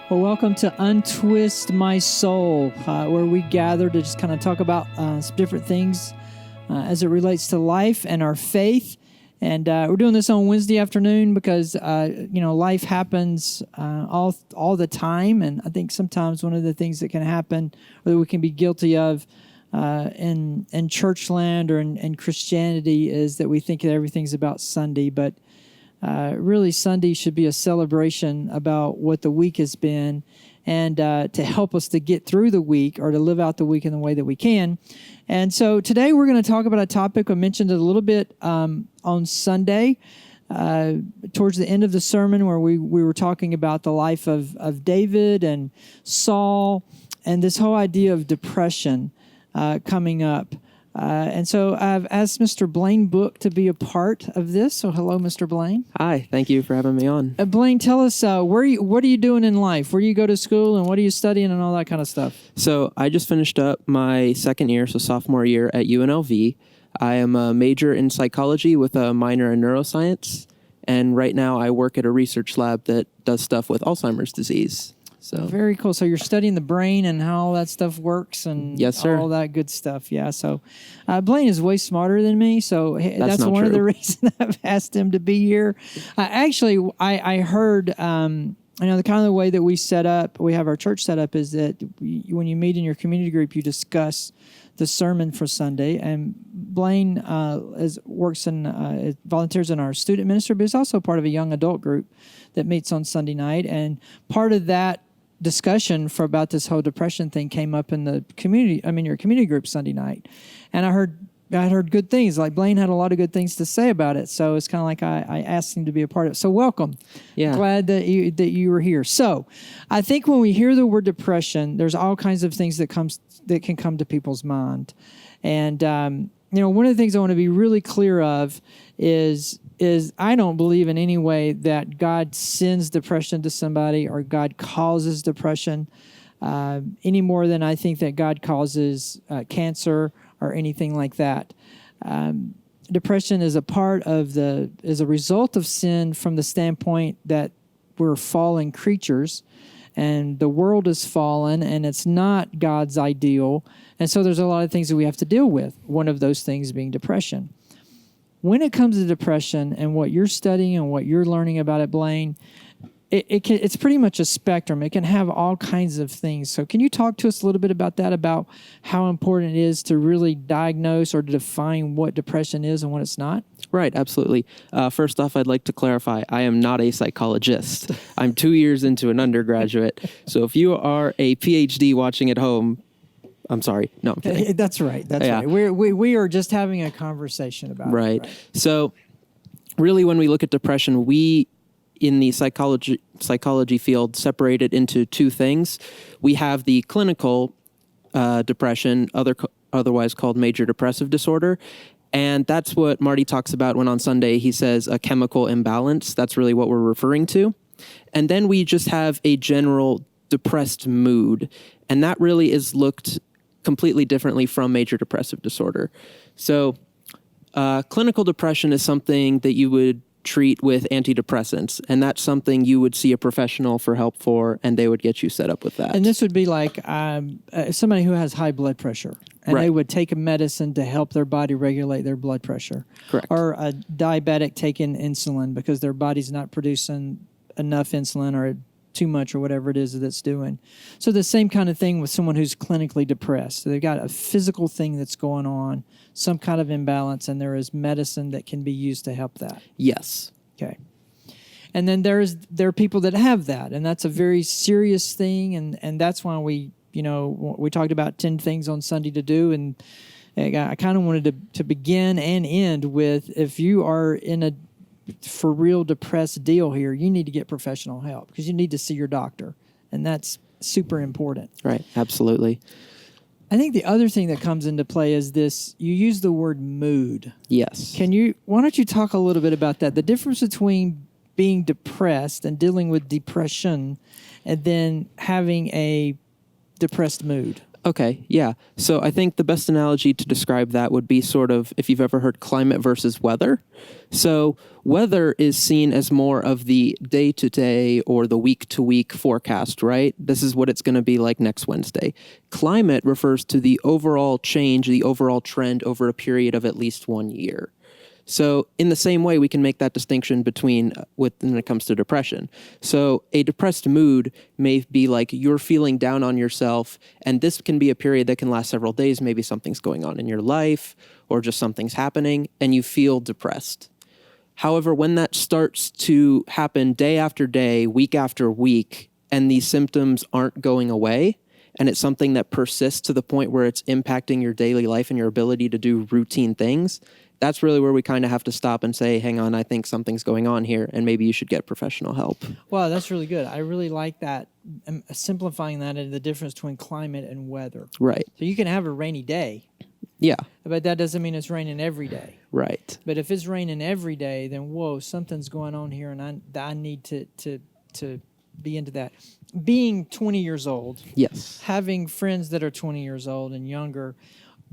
Well, welcome to Untwist My Soul, where we gather to just kind of talk about some different things as it relates to life and our faith. And we're doing this on Wednesday afternoon because, life happens all the time. And I think sometimes one of the things that can happen or that we can be guilty of in church land or in Christianity is that we think that everything's about Sunday. But really, Sunday should be a celebration about what the week has been and to help us to get through the week or to live out the week in the way that we can. And so today we're going to talk about a topic. I mentioned it a little bit on Sunday towards the end of the sermon where we were talking about the life of David and Saul and this whole idea of depression coming up. And so I've asked Mr. Blaine Book to be a part of this. So hello, Mr. Blaine. Hi, thank you for having me on. Blaine, tell us, what are you doing in life? Where do you go to school and what are you studying and all that kind of stuff? So I just finished up my second year, so sophomore year at UNLV. I am a major in psychology with a minor in neuroscience. And right now I work at a research lab that does stuff with Alzheimer's disease. So very cool. So you're studying the brain and how all that stuff works and yes, sir. All that good stuff. Yeah. So Blaine is way smarter than me. So that's one of the reasons I've asked him to be here. I heard, the kind of the way that we have our church set up is that when you meet in your community group, you discuss the sermon for Sunday. And Blaine volunteers in our student ministry, but he's also part of a young adult group that meets on Sunday night. And part of that discussion about this whole depression thing came up in the community. Your community group Sunday night, and I heard good things. Like Blaine had a lot of good things to say about it. So it's kind of like I asked him to be a part of it. So welcome. Yeah, glad that you were here. So I think when we hear the word depression, there's all kinds of things that can come to people's mind, and one of the things I want to be really clear of is I don't believe in any way that God sends depression to somebody or God causes depression any more than I think that God causes cancer or anything like that. Depression is is a result of sin from the standpoint that we're fallen creatures and the world is fallen and it's not God's ideal. And so there's a lot of things that we have to deal with. One of those things being depression. When it comes to depression and what you're studying and what you're learning about it, Blaine, it's pretty much a spectrum. It can have all kinds of things. So can you talk to us a little bit about that, about how important it is to really diagnose or to define what depression is and what it's not? Right, absolutely. First off, I'd like to clarify, I am not a psychologist. I'm 2 years into an undergraduate. So if you are a PhD watching at home, I'm sorry. No, I'm kidding. That's right. That's right. We are just having a conversation about it. Right. So really, when we look at depression, we in the psychology field separate it into two things. We have the clinical depression, otherwise called major depressive disorder. And that's what Marty talks about when on Sunday he says a chemical imbalance. That's really what we're referring to. And then we just have a general depressed mood. And that really is looked completely differently from major depressive disorder. So clinical depression is something that you would treat with antidepressants, and that's something you would see a professional for help for, and they would get you set up with that. And this would be like somebody who has high blood pressure, and They would take a medicine to help their body regulate their blood pressure. Correct. Or a diabetic taking insulin because their body's not producing enough insulin or too much or whatever it is that it's doing. So the same kind of thing with someone who's clinically depressed. So they've got a physical thing that's going on, some kind of imbalance, and there is medicine that can be used to help that. Yes. Okay. And then there are people that have that, and that's a very serious thing, and that's why we talked about 10 things on Sunday to do, and I kind of wanted to begin and end with, if you are in a for real depressed deal here, you need to get professional help because you need to see your doctor, and that's super important. Right, absolutely. I think the other thing that comes into play is this, you use the word mood. Yes. Why don't you talk a little bit about that, the difference between being depressed and dealing with depression and then having a depressed mood? Okay, yeah. So I think the best analogy to describe that would be sort of if you've ever heard climate versus weather. So weather is seen as more of the day-to-day or the week-to-week forecast, right? This is what it's going to be like next Wednesday. Climate refers to the overall change, the overall trend over a period of at least 1 year. So in the same way, we can make that distinction between when it comes to depression. So a depressed mood may be like you're feeling down on yourself, and this can be a period that can last several days. Maybe something's going on in your life or just something's happening, and you feel depressed. However, when that starts to happen day after day, week after week, and these symptoms aren't going away, and it's something that persists to the point where it's impacting your daily life and your ability to do routine things, that's really where we kind of have to stop and say, hang on, I think something's going on here, and maybe you should get professional help. Wow, that's really good. I really like that, simplifying that into the difference between climate and weather. Right. So you can have a rainy day, Yeah. but that doesn't mean it's raining every day. Right. But if it's raining every day, then whoa, something's going on here, and I need to be into that. Being 20 years old, Yes. having friends that are 20 years old and younger,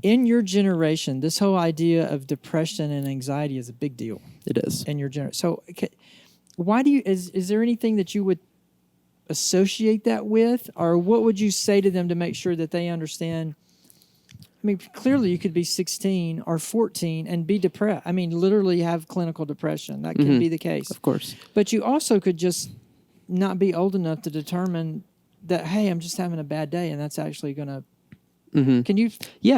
in your generation, this whole idea of depression and anxiety is a big deal. It is. In your generation. So why do you, is there anything that you would associate that with? Or what would you say to them to make sure that they understand? I mean, clearly you could be 16 or 14 and be depressed. I mean, literally have clinical depression. That can be the case. Of course. But you also could just not be old enough to determine that, hey, I'm just having a bad day, and that's actually going to... Can you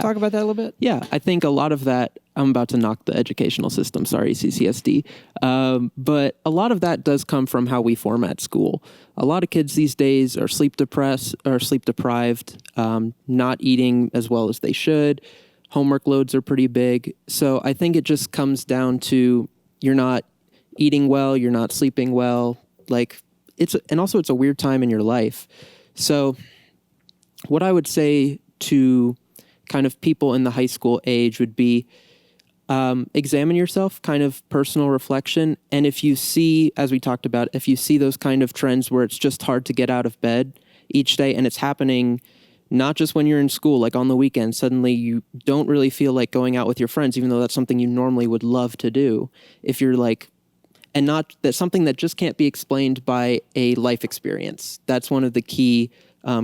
talk about that a little bit? Yeah, I think a lot of that, I'm about to knock the educational system, sorry, CCSD, but a lot of that does come from how we format school. A lot of kids these days are sleep deprived, not eating as well as they should. Homework loads are pretty big. So I think it just comes down to you're not eating well, you're not sleeping well. And also it's a weird time in your life. So what I would say to kind of people in the high school age would be examine yourself, kind of personal reflection. And if you see, as we talked about, if you see those kind of trends where it's just hard to get out of bed each day, and it's happening not just when you're in school, like on the weekend, suddenly you don't really feel like going out with your friends, even though that's something you normally would love to do. If you're like, and not that something that just can't be explained by a life experience. That's one of the key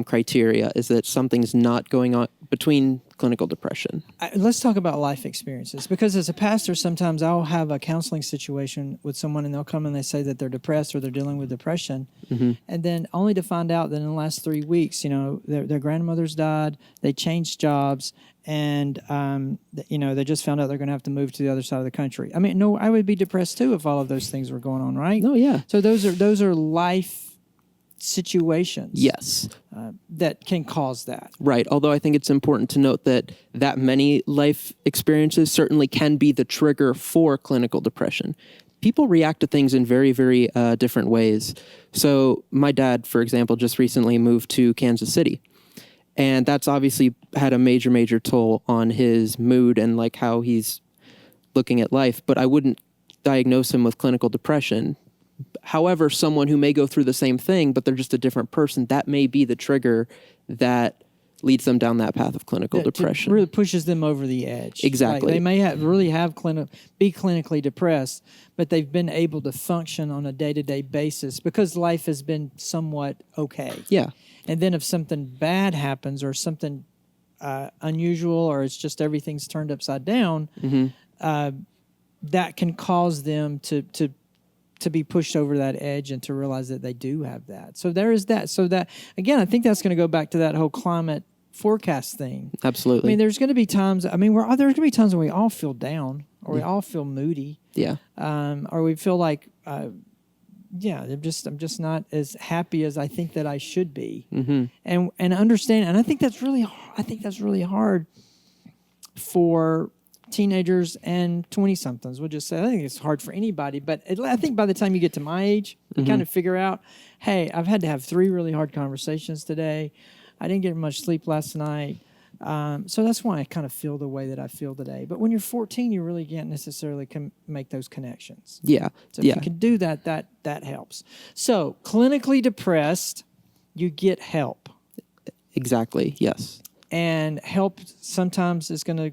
criteria, is that something's not going on between clinical depression. Let's talk about life experiences, because as a pastor, sometimes I'll have a counseling situation with someone and they'll come and they say that they're depressed or they're dealing with depression. And then only to find out that in the last 3 weeks, their grandmother's died, they changed jobs, and they just found out they're going to have to move to the other side of the country. I mean, no, I would be depressed too if all of those things were going on, right? Oh, yeah. So those are life situations. Yes. That can cause that. Right. Although I think it's important to note that many life experiences certainly can be the trigger for clinical depression. People react to things in very, very different ways. So my dad, for example, just recently moved to Kansas City. And that's obviously had a major, major toll on his mood and like how he's looking at life. But I wouldn't diagnose him with clinical depression. However, someone who may go through the same thing, but they're just a different person, that may be the trigger that leads them down that path of clinical depression. Really pushes them over the edge. Exactly. Like they may be clinically depressed, but they've been able to function on a day-to-day basis because life has been somewhat okay. Yeah. And then if something bad happens or something unusual, or it's just everything's turned upside down, that can cause them to be pushed over that edge and to realize that they do have that. So there is that. So that, again, I think that's going to go back to that whole climate forecast thing. Absolutely. I mean, there's going to be times, there's going to be times when we all feel down or we all feel moody. Yeah. Or we feel like, I'm just not as happy as I think that I should be. And understand, and I think that's really hard for teenagers and 20-somethings. We'll just say, I think it's hard for anybody, but I think by the time you get to my age, you kind of figure out, hey, I've had to have 3 really hard conversations today. I didn't get much sleep last night. So that's why I kind of feel the way that I feel today. But when you're 14, you really can't necessarily make those connections. Yeah. So if you can do that, that helps. So clinically depressed, you get help. Exactly. Yes. And help sometimes is going to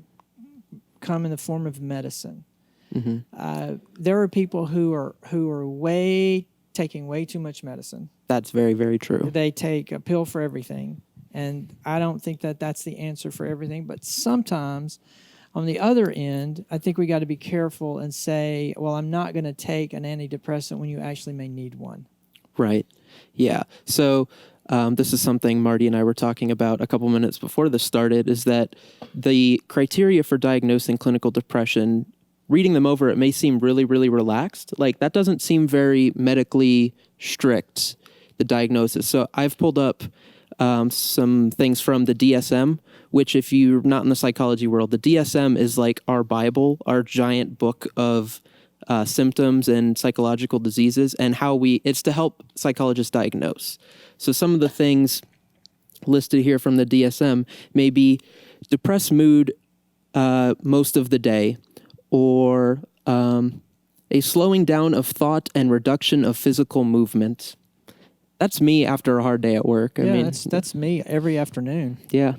come in the form of medicine. There are people who are taking way too much medicine. That's very, very true. They take a pill for everything. And I don't think that that's the answer for everything. But sometimes on the other end, I think we got to be careful and say, well, I'm not going to take an antidepressant when you actually may need one. Right. Yeah. So this is something Marty and I were talking about a couple minutes before this started, is that the criteria for diagnosing clinical depression, reading them over, it may seem really, really relaxed. Like, that doesn't seem very medically strict, the diagnosis. So I've pulled up some things from the DSM, which, if you're not in the psychology world, the DSM is like our Bible, our giant book of symptoms and psychological diseases, and it's to help psychologists diagnose. So some of the things listed here from the DSM may be depressed mood most of the day, or a slowing down of thought and reduction of physical movement. That's me after a hard day at work. I mean, that's me every afternoon. Yeah.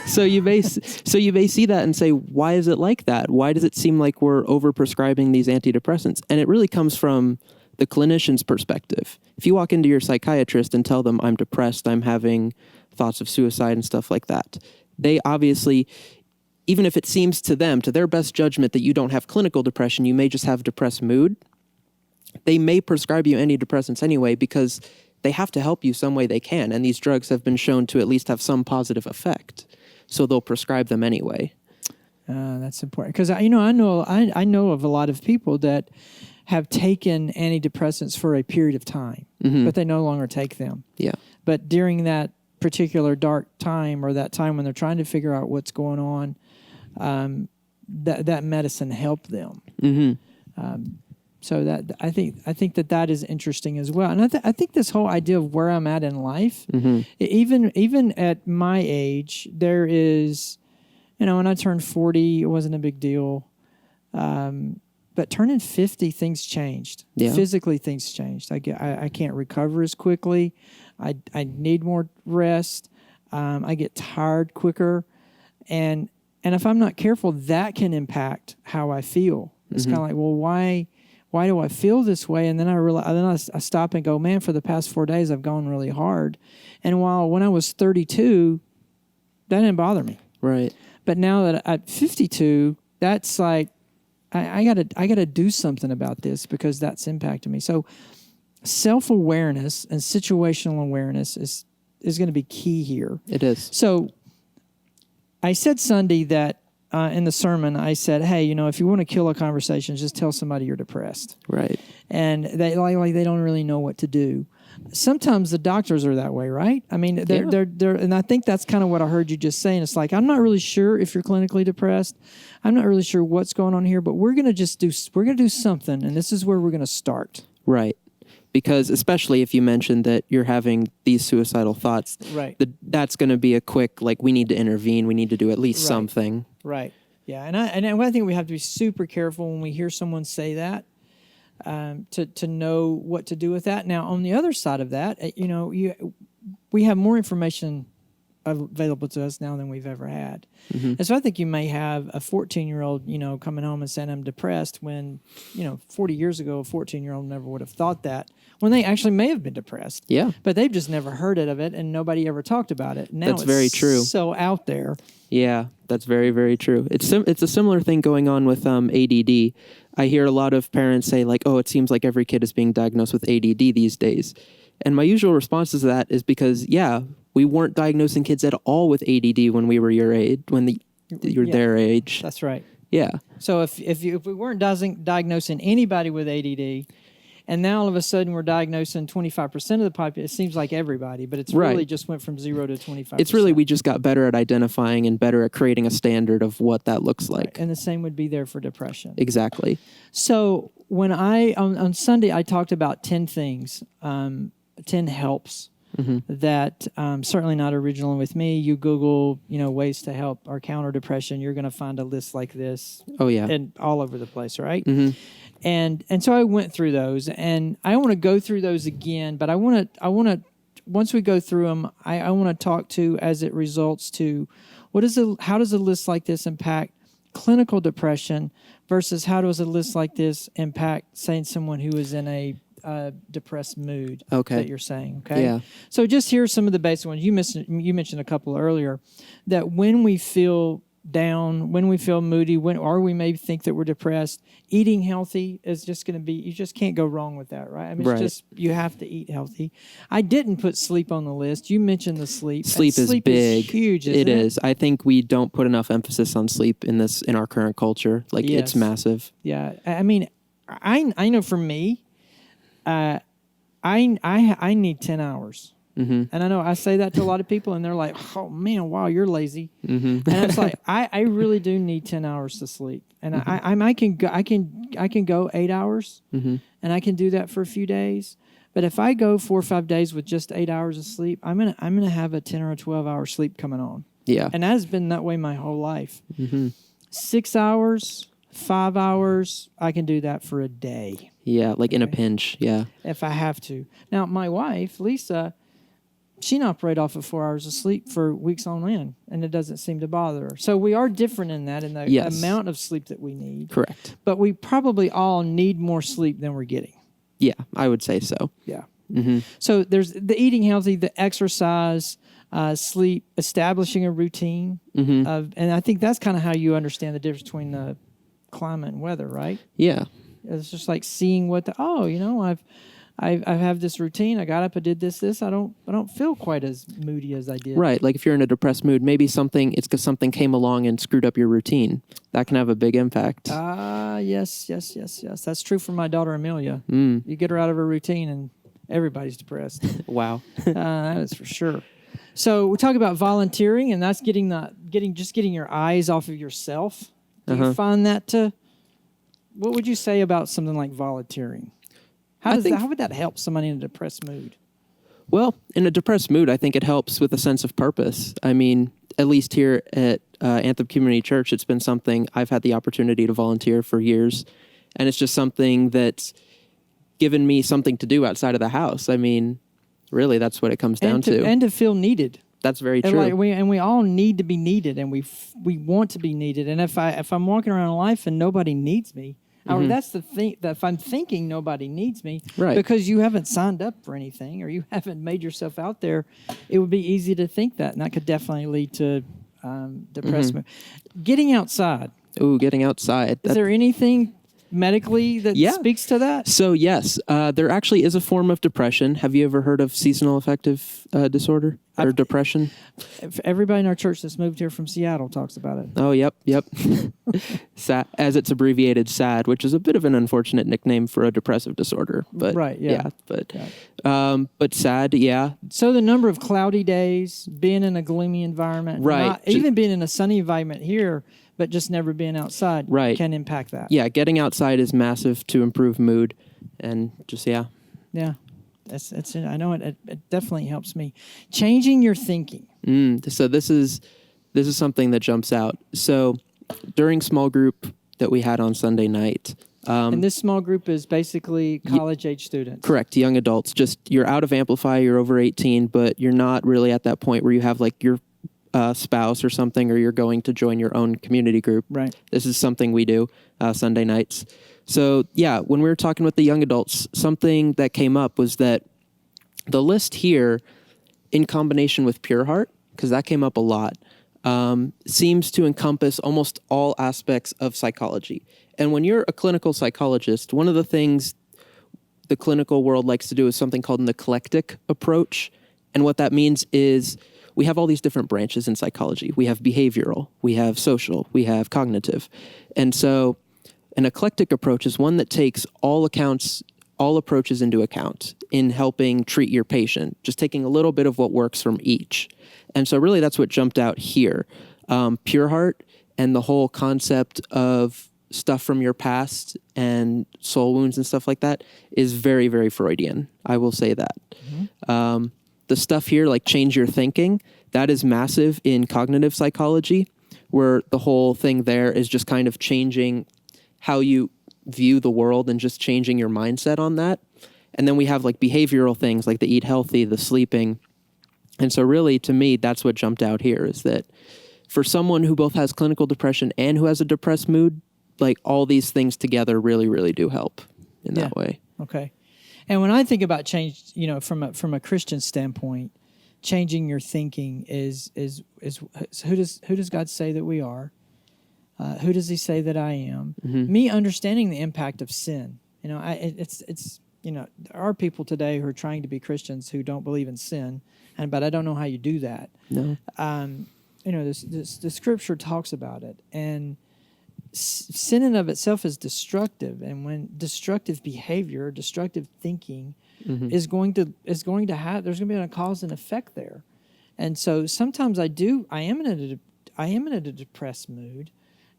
So you may see that and say, why is it like that? Why does it seem like we're overprescribing these antidepressants? And it really comes from the clinician's perspective. If you walk into your psychiatrist and tell them, I'm depressed, I'm having thoughts of suicide and stuff like that, they obviously, even if it seems to them, to their best judgment, that you don't have clinical depression, you may just have depressed mood, they may prescribe you antidepressants anyway, because they have to help you some way they can. And these drugs have been shown to at least have some positive effect. So they'll prescribe them anyway. That's important. Because, I know of a lot of people that have taken antidepressants for a period of time, but they no longer take them. Yeah. But during that particular dark time, or that time when they're trying to figure out what's going on, that medicine helped them. So that I think that is interesting as well. And I think this whole idea of where I'm at in life, even at my age, there is, when I turned 40, it wasn't a big deal. But turning 50, things changed. Yeah. Physically, things changed. I can't recover as quickly. I need more rest. I get tired quicker, and if I'm not careful, that can impact how I feel. It's kind of like, well, why do I feel this way? And then I realize, I stop and go, man, for the past 4 days, I've gone really hard. And when I was 32, that didn't bother me. Right. But now that at 52, that's like, I gotta do something about this, because that's impacting me. So self-awareness and situational awareness is going to be key here. It is. So I said Sunday that, in the sermon, I said, hey, if you want to kill a conversation, just tell somebody you're depressed. Right. And they don't really know what to do. Sometimes the doctors are that way, right? I mean, they're and I think that's kind of what I heard you just saying. It's like, I'm not really sure if you're clinically depressed. I'm not really sure what's going on here, but we're going to do something, and this is where we're going to start. Right. Because especially if you mentioned that you're having these suicidal thoughts, right, that's going to be a quick, like, we need to intervene. We need to do at least something. Right. Yeah. And I think we have to be super careful when we hear someone say that, to know what to do with that. Now, on the other side of that, we have more information available to us now than we've ever had. And so I think you may have a 14-year-old, coming home and saying, I'm depressed, when, 40 years ago, a 14-year-old never would have thought that, when they actually may have been depressed. Yeah. But they've just never heard of it, and nobody ever talked about it. Now that's very true. So out there. Yeah, that's very, very true. It's a similar thing going on with ADD. I hear a lot of parents say, like, oh, it seems like every kid is being diagnosed with ADD these days. And my usual response to that is because, we weren't diagnosing kids at all with ADD when we were your age, you're their age. That's right. Yeah. So if we weren't diagnosing anybody with ADD, and now all of a sudden we're diagnosing 25% of the population, it seems like everybody, but it's really just went from 0 to 25%. It's really, we just got better at identifying and better at creating a standard of what that looks like. Right. And the same would be there for depression. Exactly. So when on Sunday, I talked about 10 things, 10 helps. That certainly not original with me. You Google, ways to help or counter depression, you're going to find a list like this. Oh yeah, and all over the place, right? And so I went through those, and I want to go through those again. But I want to once we go through them, I want to talk to as it results to how does a list like this impact clinical depression versus how does a list like this impact, say, someone who is in a depressed mood that you're saying, okay? Yeah. So just here's some of the basic ones. You mentioned a couple earlier, that when we feel down, when we feel moody, or we may think that we're depressed, eating healthy is just going to be, you just can't go wrong with that, right? I mean, it's just, you have to eat healthy. I didn't put sleep on the list. You mentioned the sleep. Sleep is big. Is huge, isn't it? It is. I think we don't put enough emphasis on sleep in our current culture. Like, it's massive. Yeah. I mean, I know for me, I need 10 hours. Mm-hmm. And I know I say that to a lot of people, and they're like, "Oh man, wow, you're lazy." Mm-hmm. And it's like I really do need 10 hours to sleep, and mm-hmm. I can go 8 hours, mm-hmm. and I can do that for a few days. But if I go 4 or 5 days with just 8 hours of sleep, I'm gonna have a 10 or a 12 hour sleep coming on. Yeah, and that has been that way my whole life. Mm-hmm. 6 hours, 5 hours, I can do that for a day. Yeah, like in a pinch. Yeah, if I have to. Now, my wife, Lisa, she can operate off of 4 hours of sleep for weeks on end, and it doesn't seem to bother her. So we are different in that, in the amount of sleep that we need. Correct. But we probably all need more sleep than we're getting. Yeah, I would say so. Yeah. Mm-hmm. So there's the eating healthy, the exercise, sleep, establishing a routine. Mm-hmm. And I think that's kind of how you understand the difference between the climate and weather, right? Yeah. It's just like seeing I have this routine. I got up, I did this. I don't feel quite as moody as I did. Right. Like if you're in a depressed mood, maybe it's because something came along and screwed up your routine. That can have a big impact. Yes. That's true for my daughter, Amelia. You get her out of her routine and everybody's depressed. Wow. That is for sure. So we talk about volunteering, and that's getting your eyes off of yourself. Do you find that what would you say about something like volunteering? How would that help somebody in a depressed mood? Well, in a depressed mood, I think it helps with a sense of purpose. I mean, at least here at Anthem Community Church, it's been something I've had the opportunity to volunteer for years. And it's just something that's given me something to do outside of the house. I mean, really, that's what it comes down to. And to feel needed. That's very true. We all need to be needed, and we want to be needed. And if I'm walking around life and nobody needs me, or that's the thing, that if I'm thinking nobody needs me, right, because you haven't signed up for anything or you haven't made yourself out there, it would be easy to think that, and that could definitely lead to depression. Getting outside. Ooh, getting outside. Is there anything medically that speaks to that? So yes, there actually is a form of depression. Have you ever heard of seasonal affective disorder or depression? Everybody in our church that's moved here from Seattle talks about it. Oh, yep. SAD, as it's abbreviated, SAD, which is a bit of an unfortunate nickname for a depressive disorder. But right, yeah. But SAD, yeah. So the number of cloudy days, being in a gloomy environment, right, even being in a sunny environment here, but just never being outside, right, can impact that. Yeah, getting outside is massive to improve mood, and just yeah. That's I know it definitely helps me. Changing your thinking. So this is something that jumps out. So during small group that we had on Sunday night. And this small group is basically college-age students. Correct, young adults. Just you're out of Amplify, you're over 18, but you're not really at that point where you have like your spouse or something, or you're going to join your own community group. Right. This is something we do Sunday nights. So yeah, when we were talking with the young adults, something that came up was that the list here, in combination with Pure Heart, because that came up a lot, seems to encompass almost all aspects of psychology. And when you're a clinical psychologist, one of the things the clinical world likes to do is something called an eclectic approach. And what that means is we have all these different branches in psychology. We have behavioral, we have social, we have cognitive. And so an eclectic approach is one that takes all approaches into account in helping treat your patient, just taking a little bit of what works from each. And so really that's what jumped out here. Pure Heart and the whole concept of stuff from your past and soul wounds and stuff like that is very, very Freudian. I will say that. Mm-hmm. The stuff here, like change your thinking, that is massive in cognitive psychology, where the whole thing there is just kind of changing how you view the world and just changing your mindset on that. And then we have like behavioral things like the eat healthy, the sleeping. And so really, to me, that's what jumped out here is that for someone who both has clinical depression and who has a depressed mood, like all these things together really, really do help in that way. Okay. And when I think about change, you know, from a Christian standpoint, changing your thinking is who does God say that we are? Who does He say that I am? Mm-hmm. Me understanding the impact of sin. You know, it's you know, there are people today who are trying to be Christians who don't believe in sin, but I don't know how you do that. No. You know, the Scripture talks about it, and sin in of itself is destructive, and when destructive behavior, destructive thinking Mm-hmm. is going to have, there's going to be a cause and effect there. And so sometimes I am in a depressed mood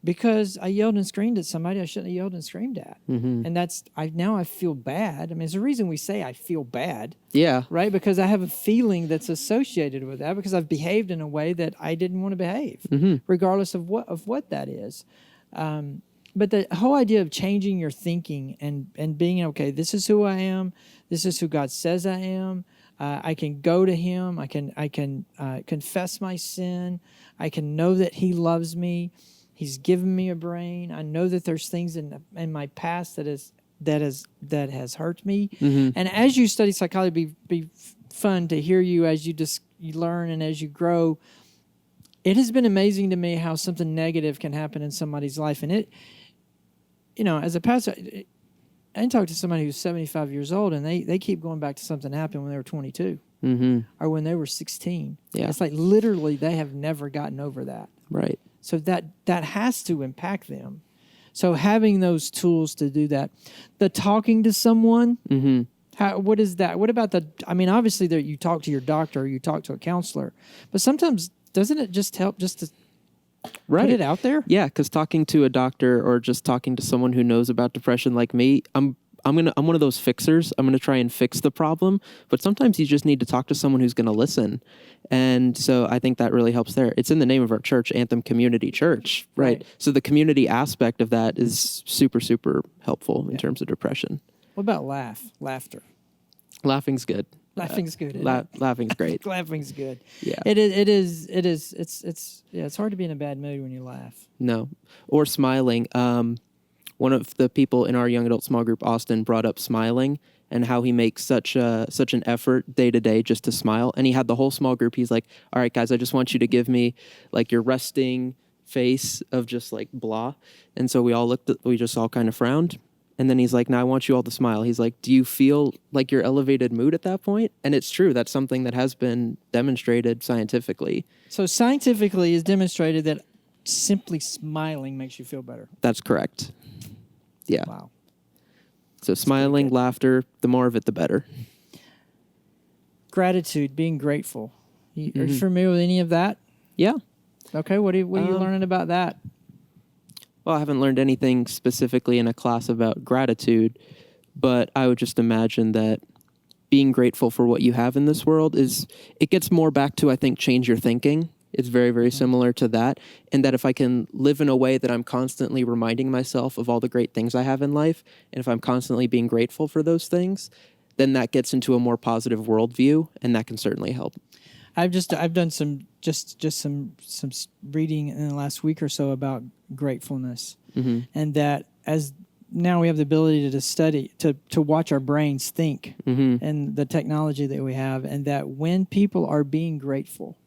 because I yelled and screamed at somebody I shouldn't have yelled and screamed at. Mm-hmm. And I feel bad. I mean, there's a reason we say I feel bad. Yeah. Right? Because I have a feeling that's associated with that because I've behaved in a way that I didn't want to behave, Mm-hmm. regardless of what that is. But the whole idea of changing your thinking and being, okay, this is who I am. This is who God says I am. I can go to Him. I can confess my sin. I can know that He loves me. He's given me a brain. I know that there's things in my past that has hurt me. Mm-hmm. And as you study psychology, be fun to hear you as you learn and as you grow. It has been amazing to me how something negative can happen in somebody's life, and it, you know, as a pastor, I talk to somebody who's 75 years old, and they keep going back to something that happened when they were 22 Mm-hmm. or when they were 16. Yeah. It's like literally they have never gotten over that. Right. So that has to impact them. So having those tools to do that, the talking to someone, Mm-hmm. what is that? What about obviously that you talk to your doctor, or you talk to a counselor, but sometimes doesn't it just help just to put it out there? Yeah, because talking to a doctor or just talking to someone who knows about depression like me, I'm one of those fixers. I'm gonna try and fix the problem, but sometimes you just need to talk to someone who's gonna listen. And so I think that really helps there. It's in the name of our church, Anthem Community Church, right? So the community aspect of that is super, super helpful in terms of depression. What about laughter? Laughing's good. Laughing's good. Laughing's great. Laughing's good. Yeah. It is. It's hard to be in a bad mood when you laugh. No. Or smiling. One of the people in our young adult small group, Austin, brought up smiling and how he makes such an effort day to day just to smile. And he had the whole small group. He's like, all right, guys, I just want you to give me like your resting face of just like blah. And so we just all kind of frowned. And then he's like, now I want you all to smile. He's like, do you feel like your elevated mood at that point? And it's true. That's something that has been demonstrated scientifically. So scientifically is demonstrated that simply smiling makes you feel better. That's correct. Yeah. Wow. So smiling, laughter, the more of it, the better. Gratitude, being grateful. Are you familiar with any of that? Yeah. Okay. What are you learning about that? Well, I haven't learned anything specifically in a class about gratitude, but I would just imagine that being grateful for what you have in this world it gets more back to, I think, change your thinking. It's very, very similar to that. And that if I can live in a way that I'm constantly reminding myself of all the great things I have in life, and if I'm constantly being grateful for those things, then that gets into a more positive worldview, and that can certainly help. I've done some reading in the last week or so about gratefulness, and that as now we have the ability to study, to watch our brains think, and the technology that we have, and that when people are being grateful,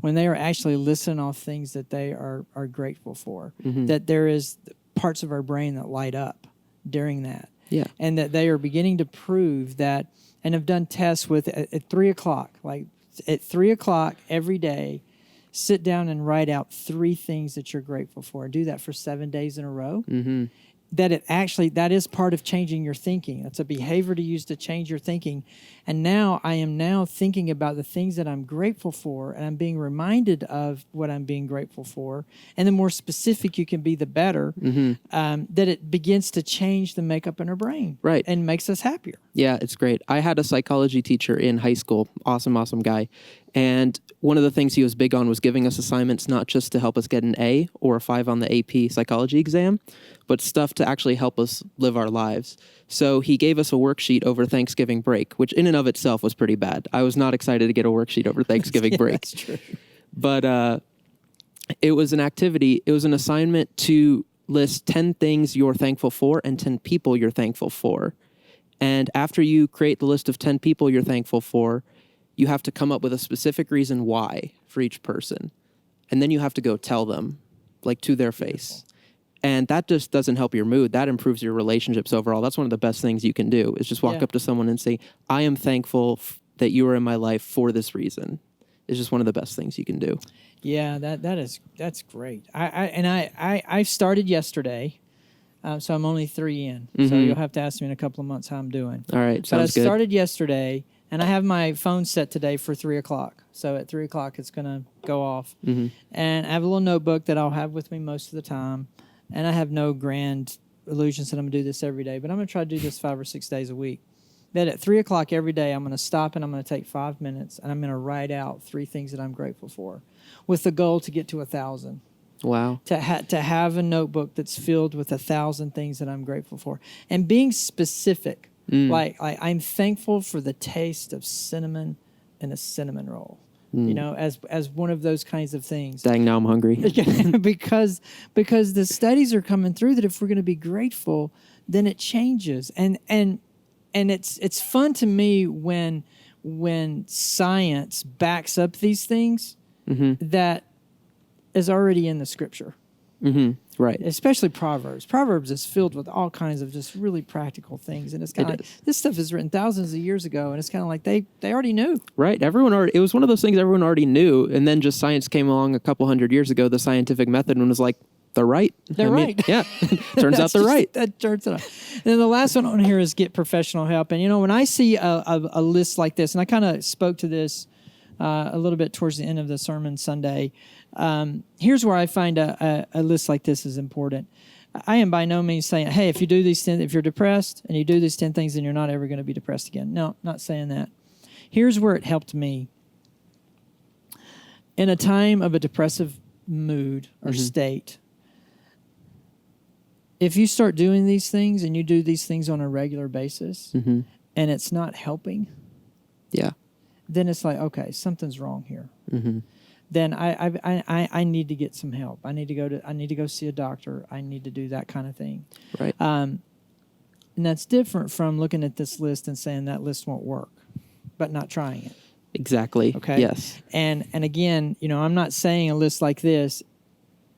when they are actually listing off things that they are grateful for, that there is parts of our brain that light up during that. Yeah. And that they are beginning to prove that, and have done tests with at 3 o'clock, like at 3 o'clock every day, sit down and write out 3 things that you're grateful for. Do that for 7 days in a row. That is part of changing your thinking. It's a behavior to use to change your thinking. And now I am thinking about the things that I'm grateful for, and I'm being reminded of what I'm being grateful for. And the more specific you can be, the better. That it begins to change the makeup in our brain, right, and makes us happier. Yeah, it's great. I had a psychology teacher in high school, awesome guy, And one of the things he was big on was giving us assignments not just to help us get an A or a 5 on the AP psychology exam, but stuff to actually help us live our lives. So he gave us a worksheet over Thanksgiving break, which in and of itself was pretty bad. I was not excited to get a worksheet over Thanksgiving break. That's true. But it was an activity. It was an assignment to list 10 things you're thankful for and 10 people you're thankful for. And after you create the list of 10 people you're thankful for, you have to come up with a specific reason why for each person. And then you have to go tell them, like, to their face. And that just doesn't help your mood. That improves your relationships overall. That's one of the best things you can do, is just walk up to someone and say, I am thankful that you are in my life for this reason. It's just one of the best things you can do. Yeah, that's great. I started yesterday, so I'm only 3 in. So you'll have to ask me in a couple of months how I'm doing. All right, sounds good. But I started yesterday, and I have my phone set today for 3:00. So at 3:00, it's going to go off. And I have a little notebook that I'll have with me most of the time. And I have no grand illusions that I'm going to do this every day, but I'm going to try to do this 5 or 6 days a week. That at 3:00 every day, I'm going to stop and I'm going to take 5 minutes and I'm going to write out 3 things that I'm grateful for, with the goal to get to 1,000. Wow. To have a notebook that's filled with 1,000 things that I'm grateful for, and being specific. Like I'm thankful for the taste of cinnamon in a cinnamon roll. You know, as one of those kinds of things. Dang, now I'm hungry. because the studies are coming through that if we're going to be grateful, then it changes. And it's fun to me when science backs up these things that is already in the scripture. Right. Especially Proverbs. Proverbs is filled with all kinds of just really practical things. And it's kind of like, this stuff is written thousands of years ago, and it's kind of like they already knew. Right. It was one of those things everyone already knew, and then just science came along a couple hundred years ago, the scientific method, and was like, they're right. Right. Yeah. Turns out they're right. That turns out. And then the last one on here is get professional help. And, you know, when I see a list like this, and I kind of spoke to this a little bit towards the end of the sermon Sunday, here's where I find a list like this is important. I am by no means saying, hey, if you do these 10, if you're depressed and you do these 10 things, then you're not ever going to be depressed again. No, not saying that. Here's where it helped me. In a time of a depressive mood or state, if you start doing these things and you do these things on a regular basis and it's not helping, then it's like, okay, something's wrong here. Then I need to get some help. I need to go see a doctor. I need to do that kind of thing. Right. And that's different from looking at this list and saying that list won't work, but not trying it. Exactly. Okay. Yes. And again, you know, I'm not saying a list like this.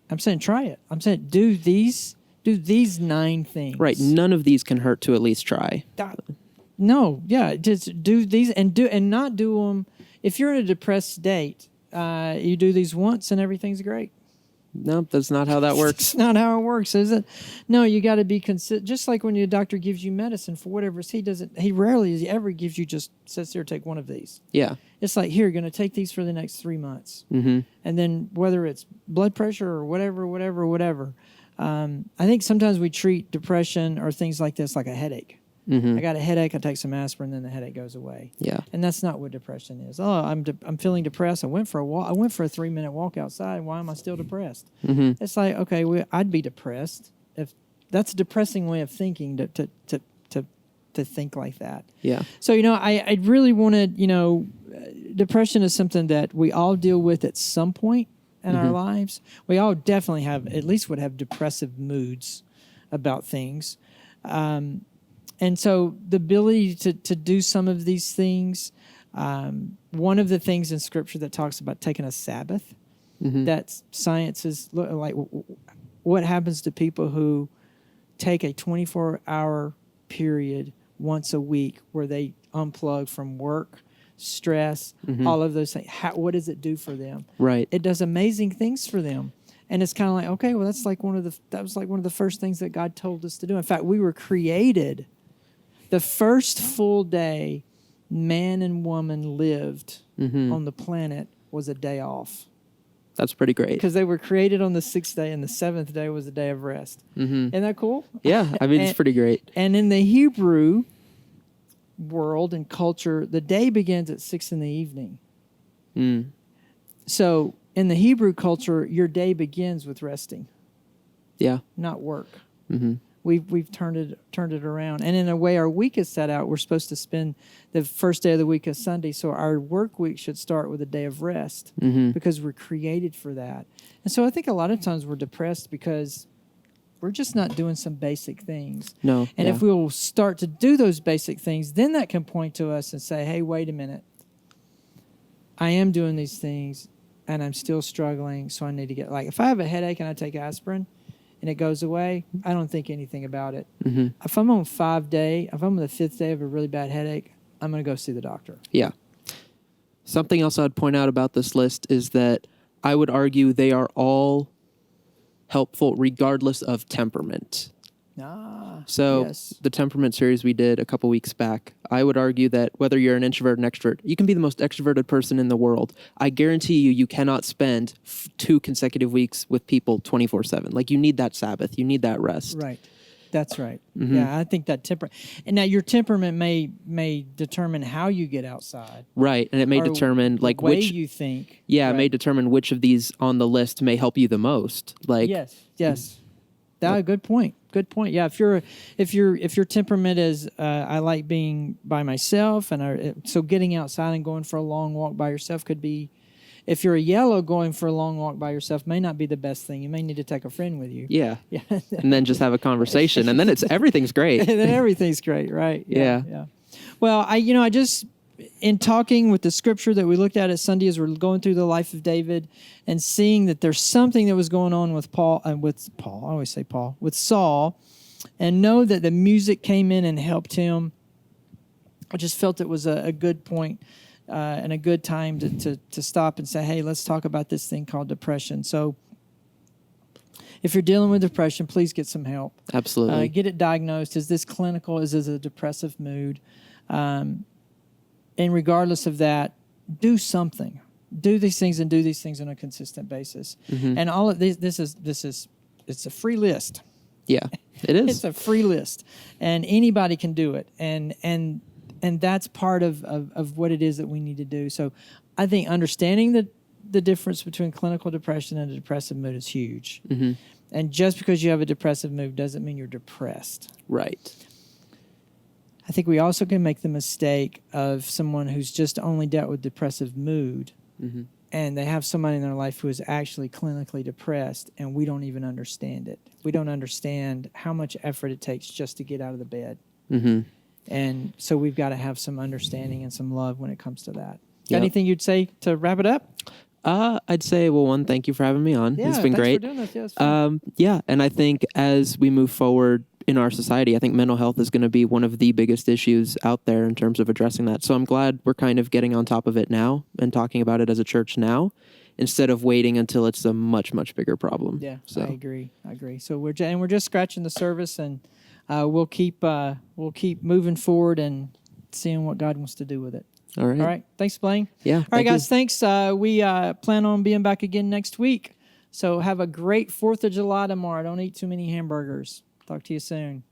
I'm saying try it. I'm saying do these 9 things. Right. None of these can hurt to at least try. No. Yeah. Just do these and not do them. If you're in a depressed state, you do these once and everything's great. No, that's not how that works. It's not how it works, is it? No, you got to be just like when your doctor gives you medicine for whatever he rarely ever gives you just says here, take one of these. Yeah. It's like, here, you're going to take these for the next 3 months. And then whether it's blood pressure or whatever. I think sometimes we treat depression or things like this like a headache. I got a headache, I take some aspirin, then the headache goes away. Yeah. And that's not what depression is. Oh, I'm feeling depressed. I went for a walk. I went for a 3-minute walk outside. Why am I still depressed? It's like, okay, I'd be depressed if that's a depressing way of thinking to think like that. Yeah. So, you know, I really wanted, you know, depression is something that we all deal with at some point in our lives. We all definitely would have depressive moods about things. And so the ability to do some of these things, one of the things in Scripture that talks about taking a Sabbath, that science is like what happens to people who take a 24-hour period once a week where they unplug from work, stress, all of those things. What does it do for them? Right. It does amazing things for them. And it's kind of like, okay, well, that was like one of the first things that God told us to do. In fact, we were created. The first full day man and woman lived on the planet was a day off. That's pretty great. Because they were created on the 6th day, and the 7th day was a day of rest. Isn't that cool? Yeah, I mean, it's pretty great. And in the Hebrew world and culture, the day begins at 6 in the evening. So in the Hebrew culture, your day begins with resting, not work. We've turned it around, and in a way, our week is set out. We're supposed to spend the first day of the week as Sunday, so our work week should start with a day of rest because we're created for that. And so I think a lot of times we're depressed because we're just not doing some basic things. No, and if we will start to do those basic things, then that can point to us and say, "Hey, wait a minute. I am doing these things, and I'm still struggling. So I need to get if I have a headache and I take aspirin." And it goes away, I don't think anything about it. If I'm on if I'm on the 5th day of a really bad headache, I'm going to go see the doctor. Yeah. Something else I'd point out about this list is that I would argue they are all helpful regardless of temperament. So the temperament series we did a couple weeks back, I would argue that whether you're an introvert or an extrovert, you can be the most extroverted person in the world. I guarantee you cannot spend 2 consecutive weeks with people 24/7. Like, you need that Sabbath. You need that rest. Right. That's right. Yeah, I think that and now your temperament may determine how you get outside. Right, and it may determine the way which you think. Yeah, right. It may determine which of these on the list may help you the most. Yes. Good point. Good point. Yeah, if your temperament is I like being by myself, and so getting outside and going for a long walk by yourself could be. If you're a yellow, going for a long walk by yourself may not be the best thing. You may need to take a friend with you. Yeah. And then just have a conversation, and then everything's great. And then everything's great, right? Yeah. Well, I just in talking with the scripture that we looked at Sunday as we're going through the life of David and seeing that there's something that was going on with with Saul, and know that the music came in and helped him. I just felt it was a good point and a good time to stop and say, hey, let's talk about this thing called depression. So if you're dealing with depression, please get some help. Absolutely. Get it diagnosed. Is this clinical? Is this a depressive mood? And regardless of that, do something. Do these things and do these things on a consistent basis. And all of this is it's a free list. Yeah, it is. It's a free list, and anybody can do it. And that's part of what it is that we need to do. So I think understanding the difference between clinical depression and a depressive mood is huge. And just because you have a depressive mood doesn't mean you're depressed. Right. I think we also can make the mistake of someone who's just only dealt with depressive mood, and they have somebody in their life who is actually clinically depressed, and we don't even understand it. We don't understand how much effort it takes just to get out of the bed. And so we've got to have some understanding and some love when it comes to that. Got anything you'd say to wrap it up? I'd say, well, one, thank you for having me on. It's been great. Thanks for doing this. Yeah, and I think as we move forward in our society, I think mental health is going to be one of the biggest issues out there in terms of addressing that. So I'm glad we're kind of getting on top of it now and talking about it as a church now, instead of waiting until it's a much, much bigger problem. Yeah, so. I agree. So we're just scratching the surface, and we'll keep moving forward and seeing what God wants to do with it. All right. Thanks, Blaine. Yeah. All right, guys. Thanks. We plan on being back again next week. So have a great 4th of July tomorrow. Don't eat too many hamburgers. Talk to you soon.